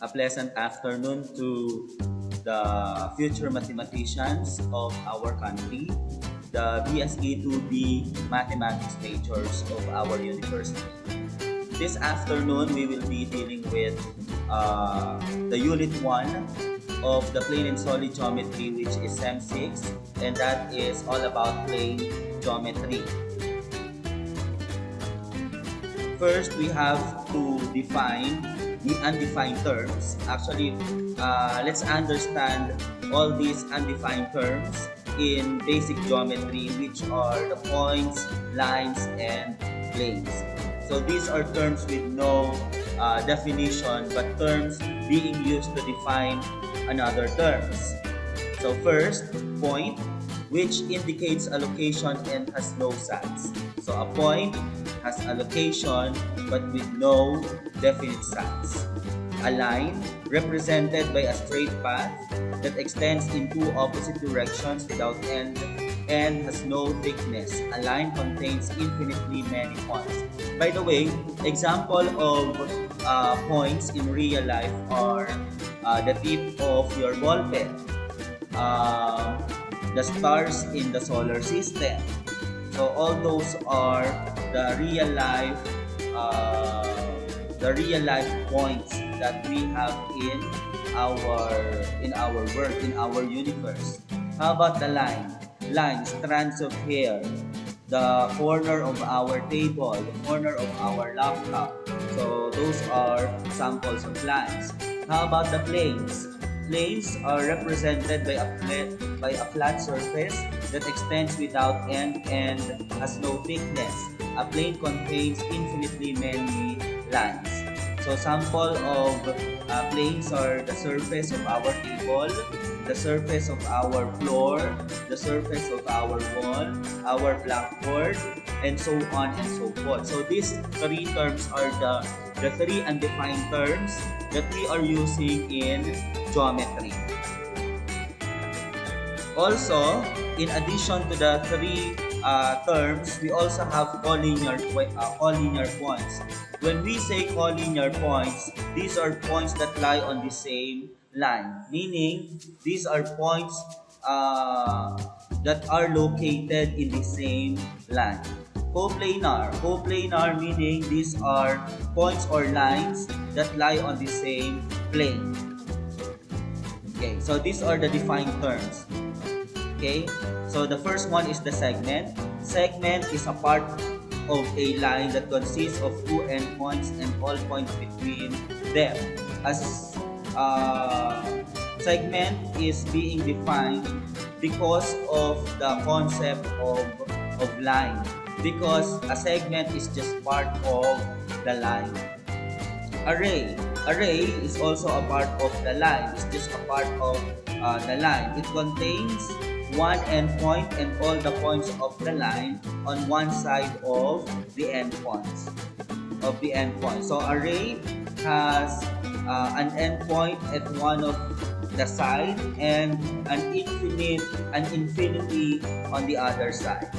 A pleasant afternoon to the future mathematicians of our country, the BSE 2B mathematics majors of our university. This afternoon, we will be dealing with the Unit 1 of the plane and solid geometry, which is SEM6, and that is all about plane geometry. First, we have to define the undefined terms. Actually, let's understand all these undefined terms in basic geometry, which are the points, lines, and planes. So these are terms with no definition, but terms being used to define another terms. So first, point, which indicates a location and has no sides. So a point has a location but with no definite sides. A line, represented by a straight path that extends in two opposite directions without end and has no thickness. A line contains infinitely many points. By the way, example of points in real life are the tip of your ball pen, the stars in the solar system. So all those are the real life points that we have in our world, in our universe. How about the line? Line, strands of hair, the corner of our table, the corner of our laptop. So those are samples of lines. How about the planes? Planes are represented by a flat surface that extends without end and has no thickness. A plane contains infinitely many lines. So sample of planes are the surface of our table, the surface of our floor, the surface of our wall, our blackboard, and so on and so forth. So these three terms are the three undefined terms that we are using in geometry. Also, in addition to the three terms, we also have collinear points. When we say collinear points, these are points that lie on the same line, meaning these are points that are located in the same line. Coplanar meaning these are points or lines that lie on the same plane. Okay, so these are the defined terms. Okay, so the first one is the segment. Segment is a part of a line that consists of two endpoints and all points between them. As segment is being defined because of the concept of line, because a segment is just part of the line. Array is also a part of the line. It's just a part of the line. It contains one endpoint and all the points of the line on one side of the endpoints. So array has an endpoint at one of the side and an infinity on the other side.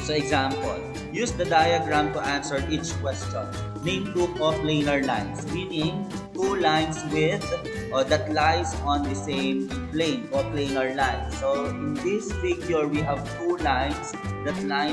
So example, use the diagram to answer each question. Name two coplanar lines, meaning two lines that lies on the same plane, coplanar lines. So in this figure, we have two lines that lie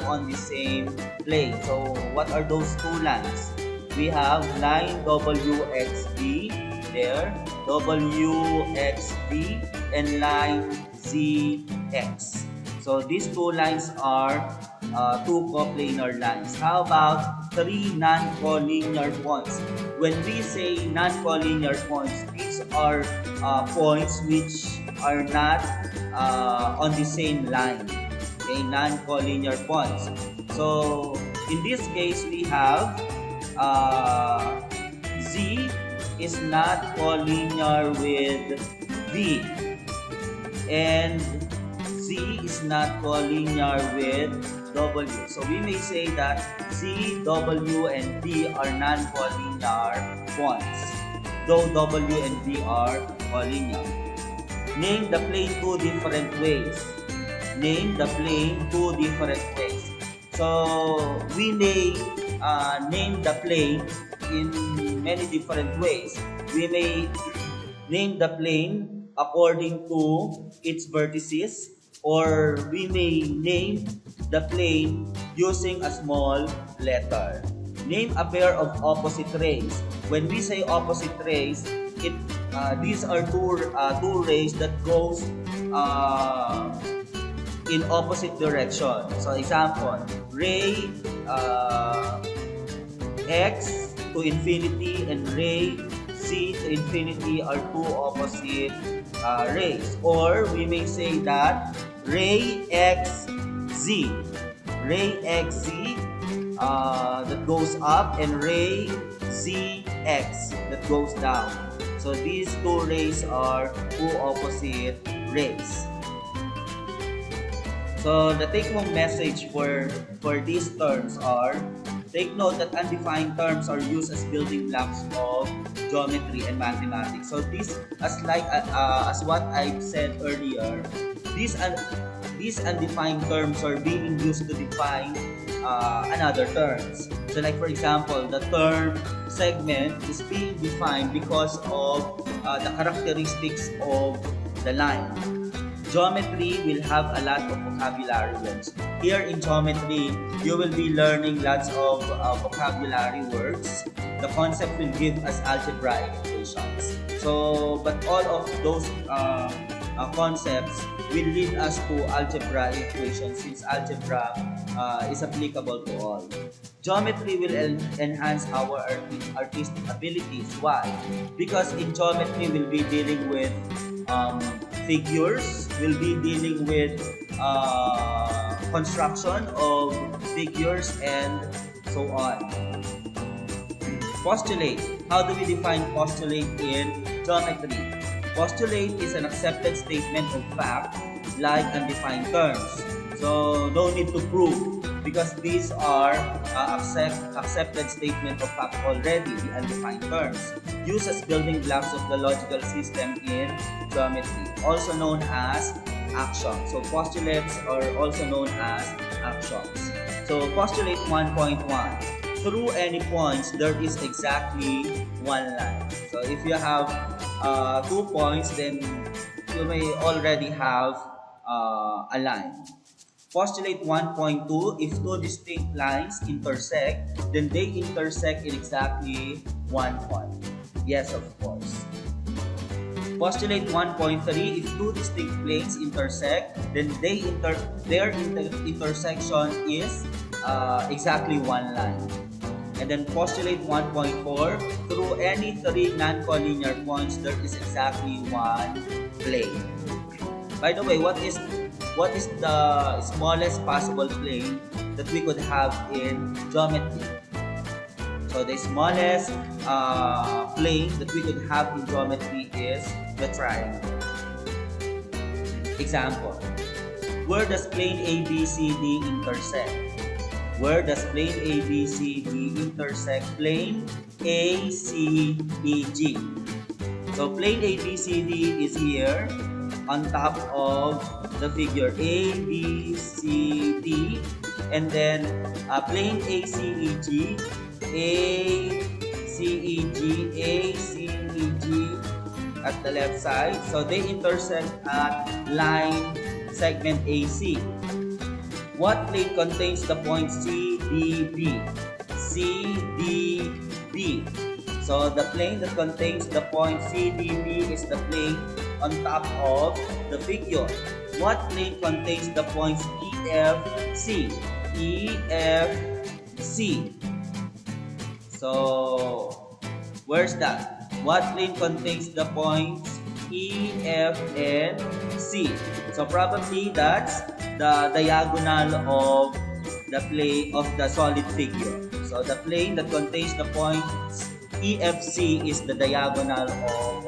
on the same plane. So what are those two lines? We have line WXD there, WXD, and line ZX. So these two lines are two coplanar lines. How about three non-collinear points? When we say non-collinear points, these are points which are not on the same line. Okay, non-collinear points. So in this case, we have Z is not collinear with V, and Z is not collinear with W. So we may say that Z, W, and V are non-collinear points, though W and V are collinear. Name the plane two different ways. So we may name the plane in many different ways. We may name the plane according to its vertices, or we may name the plane using a small letter. Name a pair of opposite rays. When we say opposite rays, these are two rays that goes in opposite direction. So example, ray x to infinity and ray z to infinity are two opposite rays. Or we may say that ray x z that goes up, and ray zx that goes down. So these two rays are two opposite rays. So the take-home message for these terms are: take note that undefined terms are used as building blocks of geometry and mathematics. So this, as what I said earlier, these undefined terms are being used to define another terms. So like for example, the term segment is being defined because of the characteristics of the line. Geometry will have a lot of vocabulary words. Here in geometry, you will be learning lots of vocabulary words. The concept will give us algebraic equations. So, but all of those concepts will lead us to algebraic equations, since algebra is applicable to all. Geometry will enhance our artistic abilities. Why? Because in geometry, we'll be dealing with figures, we'll be dealing with construction of figures, and so on. Postulate. How do we define postulate in geometry? Postulate is an accepted statement of fact, like undefined terms. So no need to prove, because these are accepted statement of fact already, the undefined terms, used as building blocks of the logical system in geometry, also known as axioms. So postulates are also known as axioms. So postulate 1.1. Through any points, there is exactly one line. So if you have 2 points, then you may already have a line. Postulate 1.2, if two distinct lines intersect, then they intersect in exactly 1 point. Yes, of course. Postulate 1.3, if two distinct planes intersect, then their intersection is exactly one line. And then postulate 1.4, through any three non-collinear points, there is exactly one plane. By the way, what is the smallest possible plane that we could have in geometry? So the smallest plane that we could have in geometry is the triangle. Example, where does plane ABCD intersect? Where does plane ABCD intersect plane ACEG? So plane ABCD is here on top of the figure ABCD, and then plane ACEG, ACEG at the left side. So they intersect at line segment AC. What plane contains the point CDB? CDB. So the plane that contains the point CDB is the plane on top of the figure. What plane contains the points EFC? EFC. So where's that? What plane contains the points E, F, and C? So probably that's the diagonal of the plane of the solid figure. So the plane that contains the points EFC is the diagonal of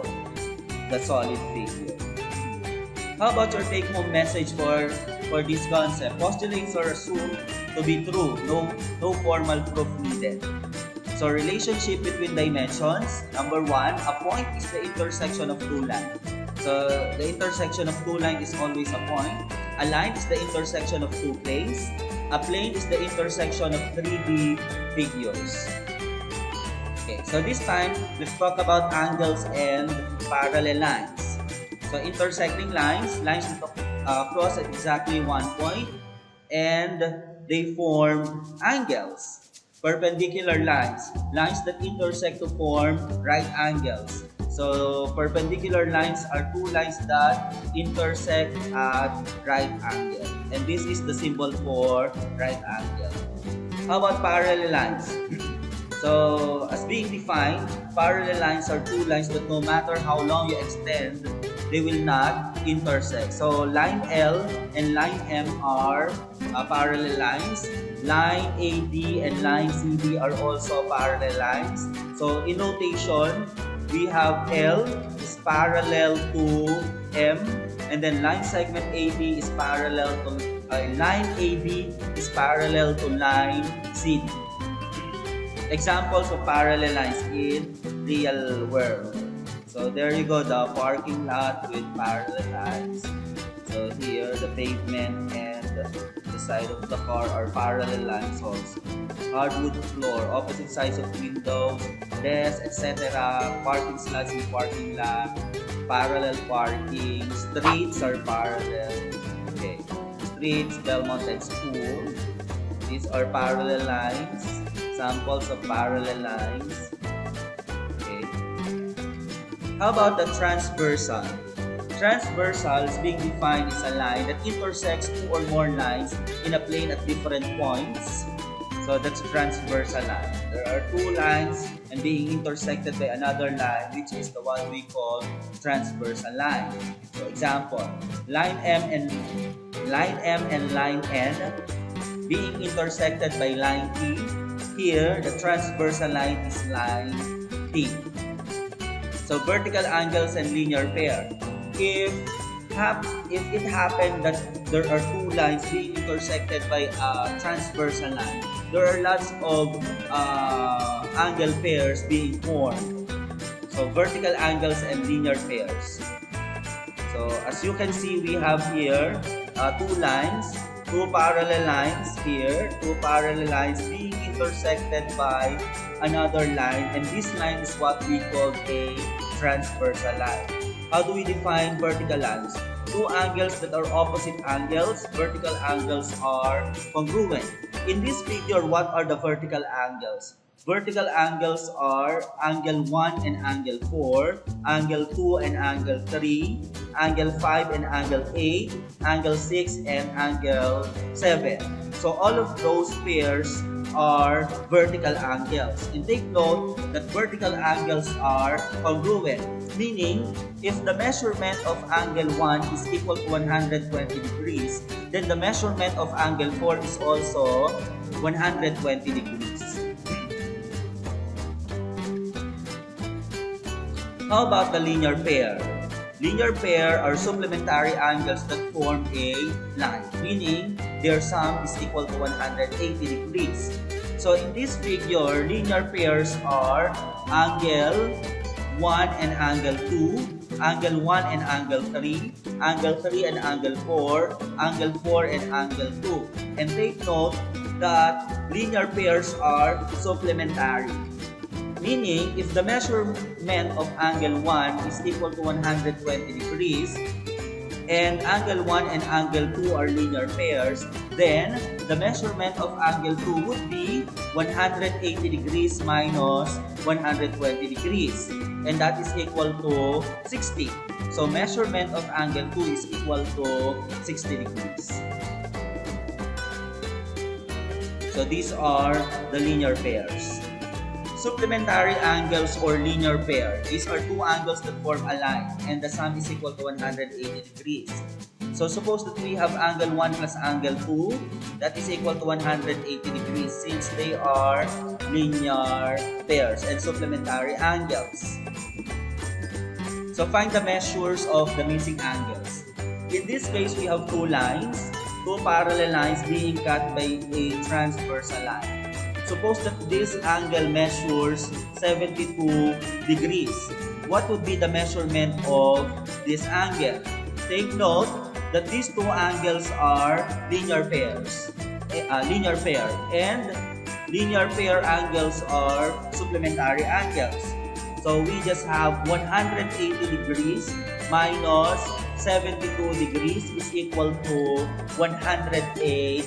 the solid figure. How about your take-home message for this concept? Postulates are assumed to be true. No formal proof needed. So relationship between dimensions. Number 1, a point is the intersection of two lines. So the intersection of two lines is always a point. A line is the intersection of two planes. A plane is the intersection of 3D figures. Okay, so this time, let's talk about angles and parallel lines. So intersecting lines, lines that cross at exactly one point, and they form angles. Perpendicular lines, lines that intersect to form right angles. So perpendicular lines are two lines that intersect at right angle. And this is the symbol for right angle. How about parallel lines? So, as being defined, parallel lines are two lines that no matter how long you extend, they will not intersect. So, line L and line M are parallel lines. Line AD and line CD are also parallel lines. So, in notation, we have L is parallel to M, and then line segment AD is parallel to line AB is parallel to line CD. Examples of parallel lines in real world. So there you go, the parking lot with parallel lines. So here, the pavement and the side of the car are parallel lines also. Hardwood floor, opposite sides of windows, desks, etc. Parking slots in parking lot, parallel parking. Streets are parallel. Okay, streets, Belmont and School. These are parallel lines. Samples of parallel lines. Okay. How about the transversal? Transversal is being defined as a line that intersects two or more lines in a plane at different points. So that's a transversal line. There are two lines and being intersected by another line, which is the one we call transversal line. So example, line M and line N being intersected by line T. Here, the transversal line is line T. So, vertical angles and linear pair. If it happened that there are two lines being intersected by a transversal line, there are lots of angle pairs being formed. So, vertical angles and linear pairs. So, as you can see, we have here two lines. Two parallel lines here, two parallel lines being intersected by another line, and this line is what we call a transversal line. How do we define vertical lines? Two angles that are opposite angles. Vertical angles are congruent. In this figure, what are the vertical angles? Vertical angles are angle 1 and angle 4, angle 2 and angle 3, angle 5 and angle 8, angle 6 and angle 7. So all of those pairs are vertical angles. And take note that vertical angles are congruent, meaning if the measurement of angle 1 is equal to 120 degrees, then the measurement of angle 4 is also 120 degrees. How about the linear pair? Linear pair are supplementary angles that form a line, meaning their sum is equal to 180 degrees. So in this figure, linear pairs are angle 1 and angle 2, angle 1 and angle 3, angle 3 and angle 4, angle 4 and angle 2. And take note that linear pairs are supplementary. Meaning, if the measurement of angle 1 is equal to 120 degrees, and angle 1 and angle 2 are linear pairs, then the measurement of angle 2 would be 180 degrees minus 120 degrees. And that is equal to 60. So, measurement of angle 2 is equal to 60 degrees. So, these are the linear pairs. Supplementary angles or linear pair. These are two angles that form a line and the sum is equal to 180 degrees. So suppose that we have angle 1 plus angle 2, that is equal to 180 degrees since they are linear pairs and supplementary angles. So find the measures of the missing angles. In this case, we have two lines, two parallel lines being cut by a transversal line. Suppose that this angle measures 72 degrees. What would be the measurement of this angle? Take note that these two angles are linear pairs. And linear pair angles are supplementary angles. So we just have 180 degrees minus 72 degrees is equal to 108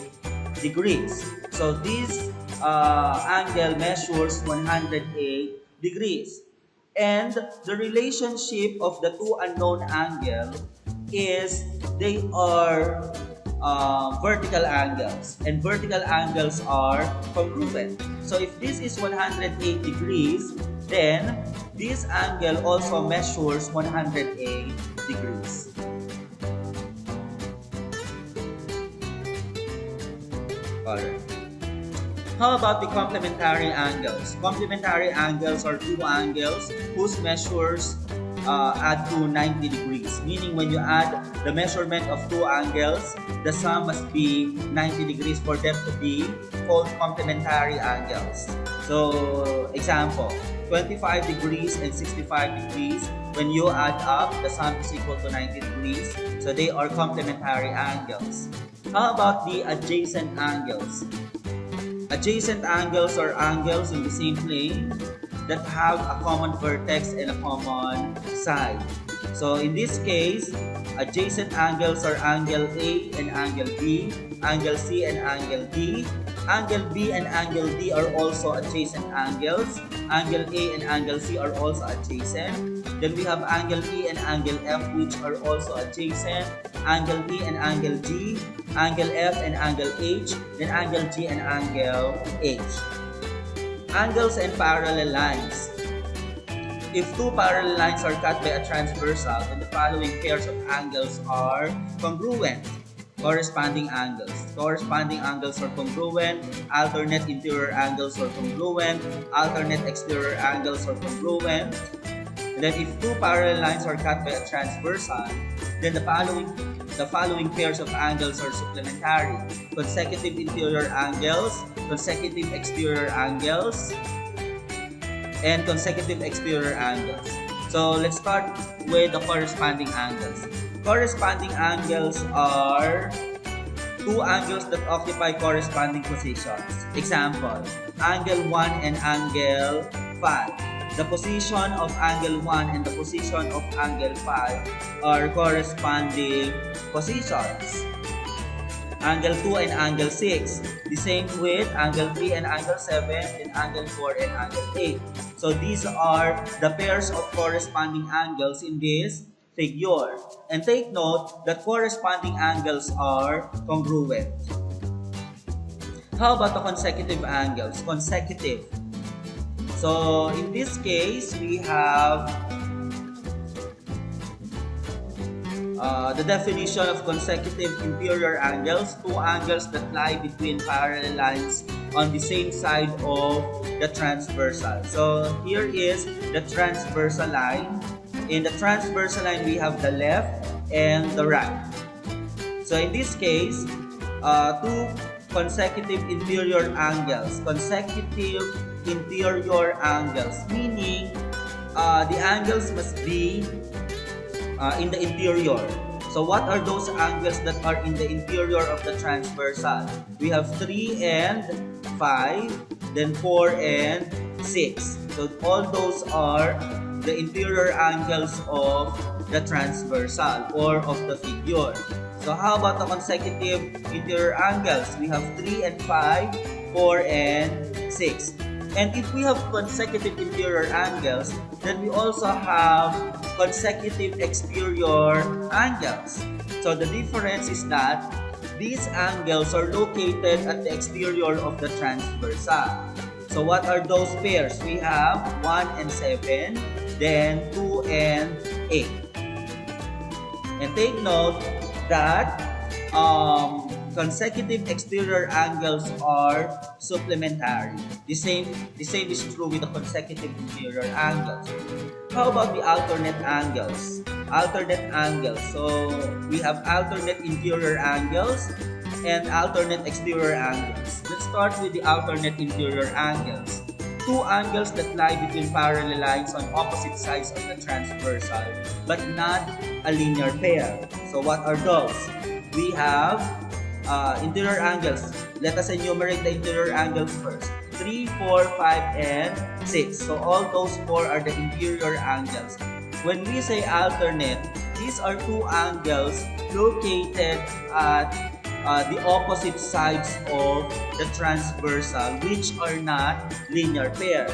degrees. So this angle measures 108 degrees. And the relationship of the two unknown angles is they are vertical angles, and vertical angles are congruent. So if this is 108 degrees, then this angle also measures 108 degrees. Alright. How about the complementary angles? Complementary angles are two angles whose measures add to 90 degrees. Meaning when you add the measurement of two angles, the sum must be 90 degrees for them to be called complementary angles. So, example, 25 degrees and 65 degrees, when you add up, the sum is equal to 90 degrees. So they are complementary angles. How about the adjacent angles? Adjacent angles are angles in the same plane that have a common vertex and a common side. So in this case, adjacent angles are angle A and angle B, angle C and angle D. Angle B and angle D are also adjacent angles. Angle A and angle C are also adjacent. Then we have angle E and angle F, which are also adjacent. Angle E and angle G, angle F and angle H, then angle G and angle H. Angles and parallel lines. If two parallel lines are cut by a transversal, then the following pairs of angles are congruent. Corresponding angles. Corresponding angles are congruent. Alternate interior angles are congruent. Alternate exterior angles are congruent. And then if two parallel lines are cut by a transversal, then the following pairs of angles are supplementary. Consecutive interior angles, consecutive exterior angles, and consecutive exterior angles. So let's start with the corresponding angles. Corresponding angles are two angles that occupy corresponding positions. Example, angle 1 and angle 5. The position of angle 1 and the position of angle 5 are corresponding positions. Angle 2 and angle 6. The same with angle 3 and angle 7, and angle 4 and angle 8. So these are the pairs of corresponding angles in this figure. And take note that corresponding angles are congruent. How about the consecutive angles? Consecutive. So in this case, we have the definition of consecutive interior angles, two angles that lie between parallel lines on the same side of the transversal. So here is the transversal line. In the transversal line, we have the left and the right. So in this case, two consecutive interior angles. Consecutive interior angles, meaning the angles must be in the interior. So what are those angles that are in the interior of the transversal? We have 3 and 5, then 4 and 6. So all those are the interior angles of the transversal or of the figure. So how about the consecutive interior angles? We have 3 and 5, 4 and 6. And if we have consecutive interior angles, then we also have consecutive exterior angles. So the difference is that these angles are located at the exterior of the transversal. So what are those pairs? We have 1 and 7, then 2 and 8. And take note that consecutive exterior angles are supplementary. The same is true with the consecutive interior angles. How about the alternate angles? Alternate angles. So we have alternate interior angles and alternate exterior angles. Let's start with the alternate interior angles. Two angles that lie between parallel lines on opposite sides of the transversal, but not a linear pair. So what are those? We have interior angles. Let us enumerate the interior angles first. 3, 4, 5, and 6. So all those 4 are the inferior angles. When we say alternate, these are two angles located at the opposite sides of the transversal, which are not linear pair.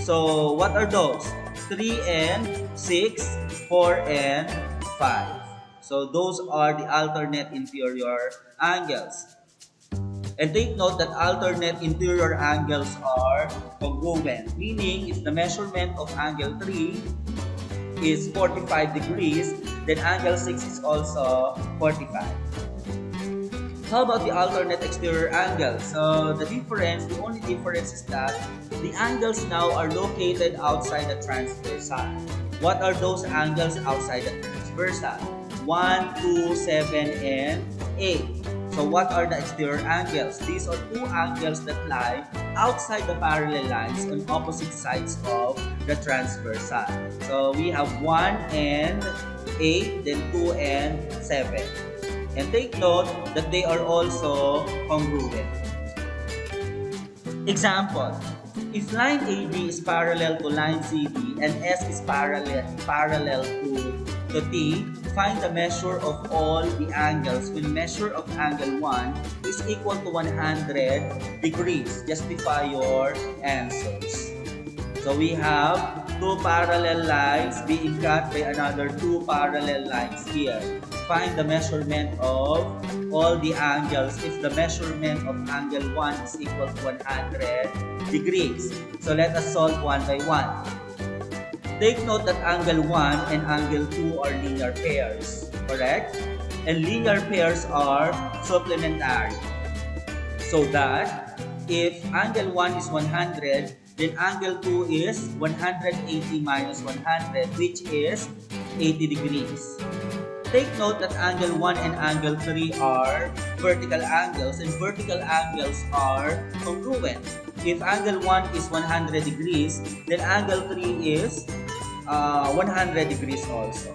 So what are those? 3 and 6, 4 and 5. So those are the alternate inferior angles. And take note that alternate interior angles are congruent, meaning if the measurement of angle 3 is 45 degrees, then angle 6 is also 45. How about the alternate exterior angles? So the only difference is that the angles now are located outside the transversal. What are those angles outside the transversal? 1, 2, 7, and 8. So what are the exterior angles? These are two angles that lie outside the parallel lines on opposite sides of the transversal. So we have 1 and 8, then 2 and 7. And take note that they are also congruent. Example, if line AB is parallel to line CD and S is parallel to T, find the measure of all the angles when measure of angle 1 is equal to 100 degrees. Justify your answers. So we have two parallel lines being cut by another two parallel lines here. Find the measurement of all the angles if the measurement of angle 1 is equal to 100 degrees. So let us solve one by one. Take note that angle 1 and angle 2 are linear pairs, correct? And linear pairs are supplementary. So that if angle 1 is 100, then angle 2 is 180 minus 100, which is 80 degrees. Take note that angle 1 and angle 3 are vertical angles, and vertical angles are congruent. If angle 1 is 100 degrees, then angle 3 is 100 degrees also.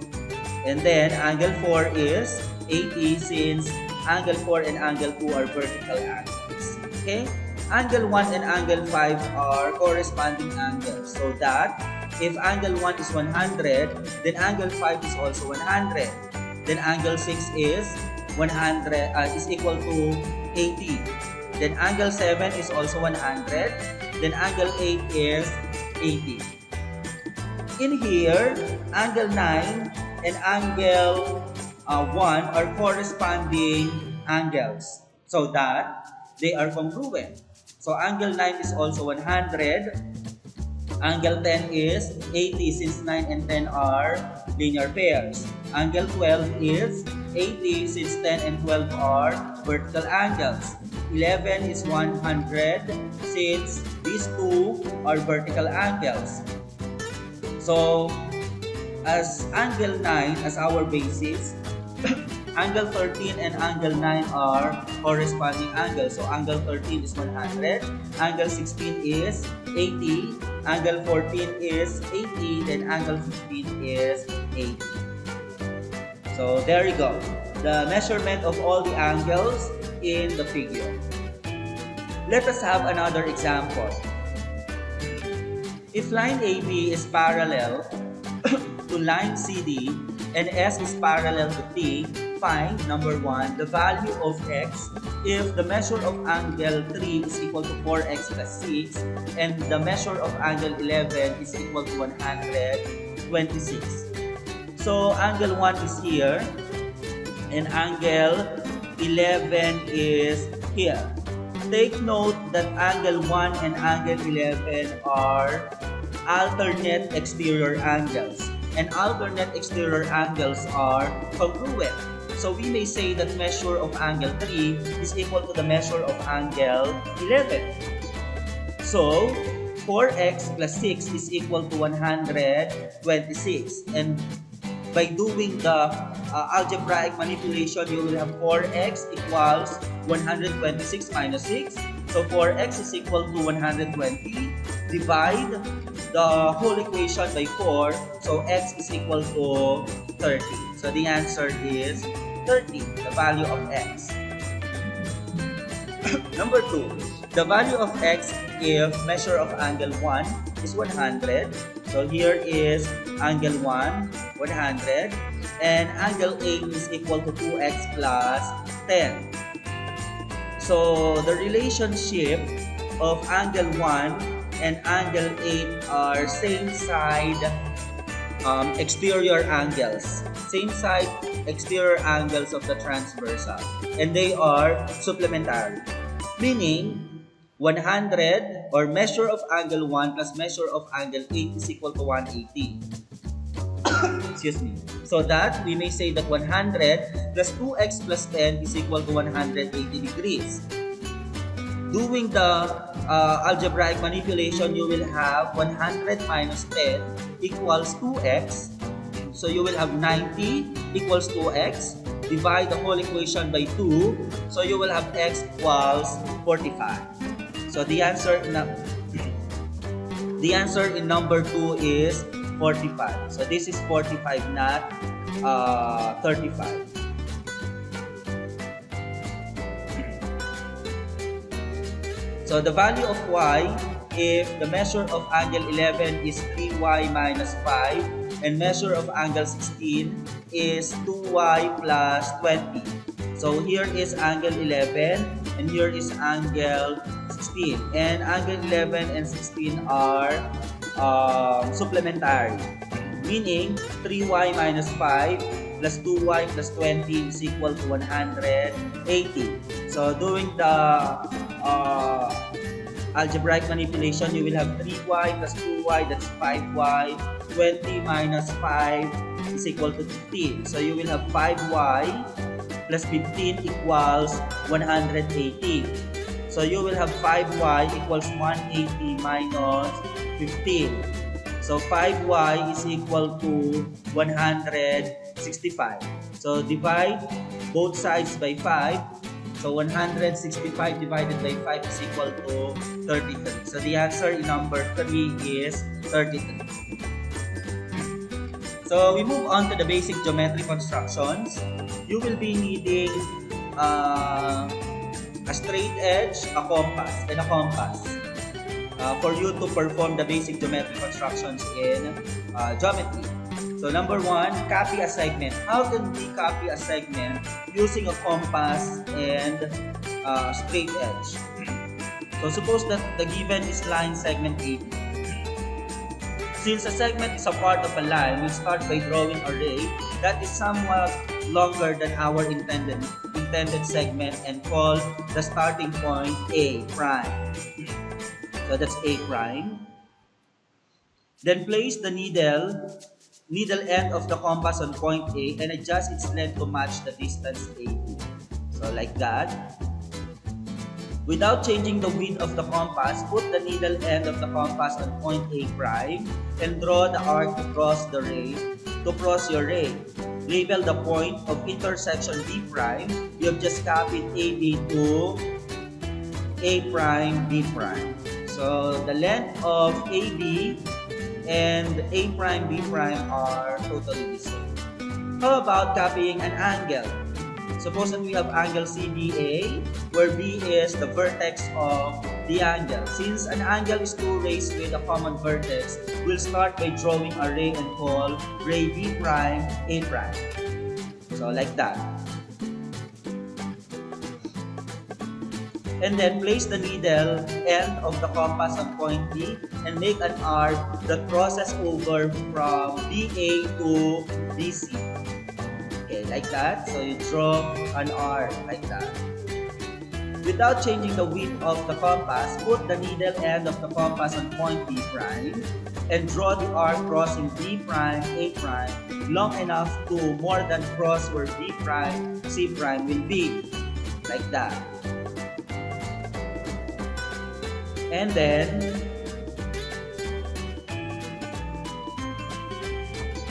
And then angle 4 is 80 since angle 4 and angle 2 are vertical angles. Okay? Angle 1 and angle 5 are corresponding angles. So that if angle 1 is 100, then angle 5 is also 100. Then angle 6 is is equal to 80. Then angle 7 is also 100. Then angle 8 is 80. In here, angle 9 and angle 1 are corresponding angles, so that they are congruent. So angle 9 is also 100. Angle 10 is 80 since 9 and 10 are linear pairs. Angle 12 is 80 since 10 and 12 are vertical angles. 11 is 100 since these two are vertical angles. So as angle 9 as our basis, angle 13 and angle 9 are corresponding angles. So angle 13 is 100, angle 16 is 80, angle 14 is 80, then angle 15 is 80. So there you go. The measurement of all the angles in the figure. Let us have another example. If line AB is parallel to line CD and S is parallel to T, find number 1 the value of x if the measure of angle 3 is equal to 4x plus 6 and the measure of angle 11 is equal to 126. So angle 1 is here and angle 11 is here. Take note that angle 1 and angle 11 are alternate exterior angles, and alternate exterior angles are congruent. So we may say that measure of angle 3 is equal to the measure of angle 11. So 4x plus 6 is equal to 126, and by doing the algebraic manipulation, you will have 4x equals 126 minus 6. So 4x is equal to 120. Divide the whole equation by 4. So x is equal to 30. So the answer is 30, the value of x. Number 2, the value of x if measure of angle 1 is 100. So here is angle 1, 100, and angle 8 is equal to 2x plus 10. So the relationship of angle 1 and angle 8 are same side exterior angles. Same side exterior angles of the transversal. And they are supplementary. Meaning, 100 or measure of angle 1 plus measure of angle 8 is equal to 180. Excuse me. So that we may say that 100 plus 2x plus 10 is equal to 180 degrees. Doing the algebraic manipulation, you will have 100 minus 10 equals 2x. So you will have 90 equals 2x. Divide the whole equation by 2. So you will have x equals 45. So the answer in number 2 is 45. So this is 45, not 35. So the value of y, if the measure of angle 11 is 3y minus 5 and measure of angle 16 is 2y plus 20. So here is angle 11 and here is angle 16. And angle 11 and 16 are supplementary. Meaning 3y minus 5 plus 2y plus 20 is equal to 180. So doing the algebraic manipulation, you will have 3y plus 2y, that's 5y. 20 minus 5 is equal to 15. So you will have 5y plus 15 equals 180. So you will have 5y equals 180 minus 15. So 5y is equal to 165. So divide both sides by 5. So 165 divided by 5 is equal to 33. So the answer in number 3 is 33. So we move on to the basic geometry constructions. You will be needing a straight edge, a compass, and a compass for you to perform the basic geometry constructions in geometry. So number 1, copy a segment. How can we copy a segment using a compass and straight edge? So suppose that the given is line segment AB. Since a segment is a part of a line, we start by drawing a ray that is somewhat longer than our intended segment and call the starting point A prime. So that's A prime. Then place the needle end of the compass on point A and adjust its length to match the distance AB. So like that. Without changing the width of the compass, put the needle end of the compass on point A prime and draw the arc across the ray to cross your ray. Label the point of intersection B prime. You have just copied AB to A prime, B prime. So the length of AB and A prime, B prime are totally the same. How about copying an angle? Suppose that we have angle CBA, where B is the vertex of the angle. Since an angle is two rays with a common vertex, we'll start by drawing a ray and call ray B prime, A prime. So like that. And then place the needle end of the compass on point B and make an arc that crosses over from BA to BC. Okay, like that. So you draw an arc like that. Without changing the width of the compass, put the needle end of the compass on point B prime and draw the arc crossing B prime, A prime long enough to more than cross where B prime, C prime will be. Like that. And then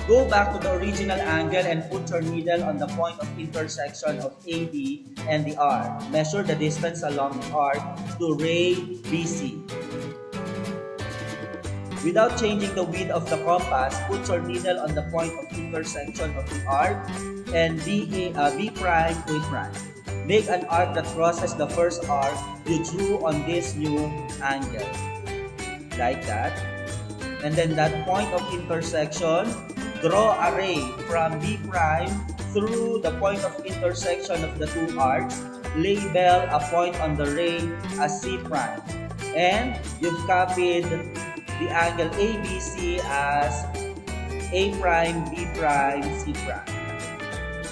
go back to the original angle and put your needle on the point of intersection of AB and the arc. Measure the distance along the arc to ray BC. Without changing the width of the compass, put your needle on the point of intersection of the arc and B prime, A prime. make an arc that crosses the first arc you drew on this new angle. Like that. And then that point of intersection, draw a ray from B prime through the point of intersection of the two arcs. Label a point on the ray as C prime. And you've copied the angle ABC as A prime, B prime, C prime.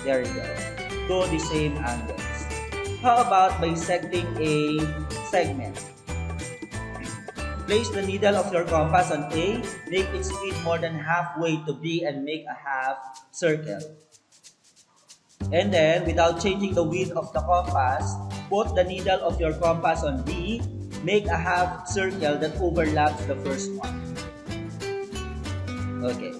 There you go. To the same angles. How about bisecting a segment? Place the needle of your compass on A, make its speed more than halfway to B, and make a half circle. And then, without changing the width of the compass, put the needle of your compass on B, make a half circle that overlaps the first one. Okay.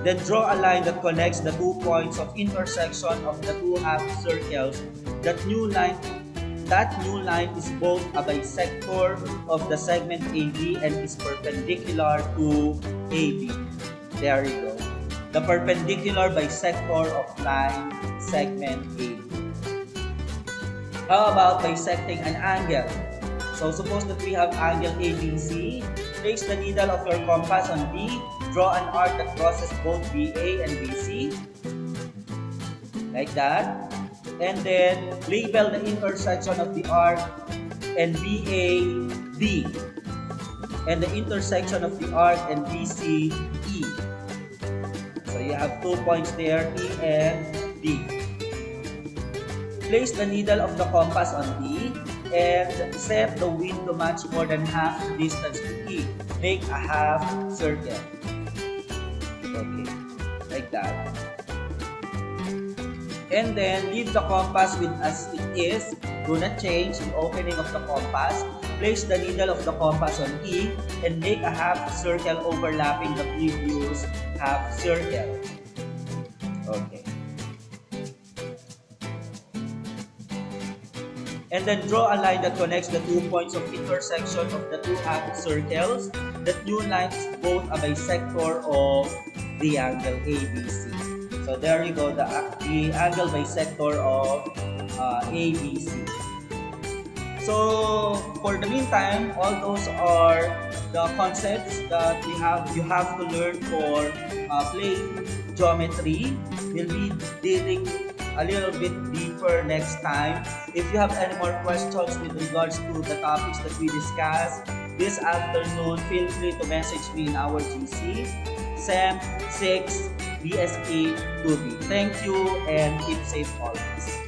Then draw a line that connects the 2 points of intersection of the 2 half circles. That new line is both a bisector of the segment AB and is perpendicular to AB. There you go. The perpendicular bisector of line segment AB. How about bisecting an angle? So suppose that we have angle ABC. Place the needle of your compass on B. Draw an arc that crosses both BA and BC. Like that. And then label the intersection of the arc and BA D. And the intersection of the arc and BC E. So you have 2 points there, E and D. Place the needle of the compass on D and set the width to match more than half the distance to E. Make a half circle. Okay, like that. And then leave the compass with as it is. Do not change the opening of the compass. Place the needle of the compass on E and make a half circle overlapping the previous half circle. Okay. And then draw a line that connects the 2 points of intersection of the 2 half circles. That new line is both a bisector of the angle ABC. So there you go, the angle bisector of ABC. So for the meantime, all those are the concepts that you have to learn for plane geometry. We'll be dealing a little bit deeper next time. If you have any more questions with regards to the topics that we discussed this afternoon, feel free to message me in our GC, SEM6 BSE 2B. Thank you and keep safe always.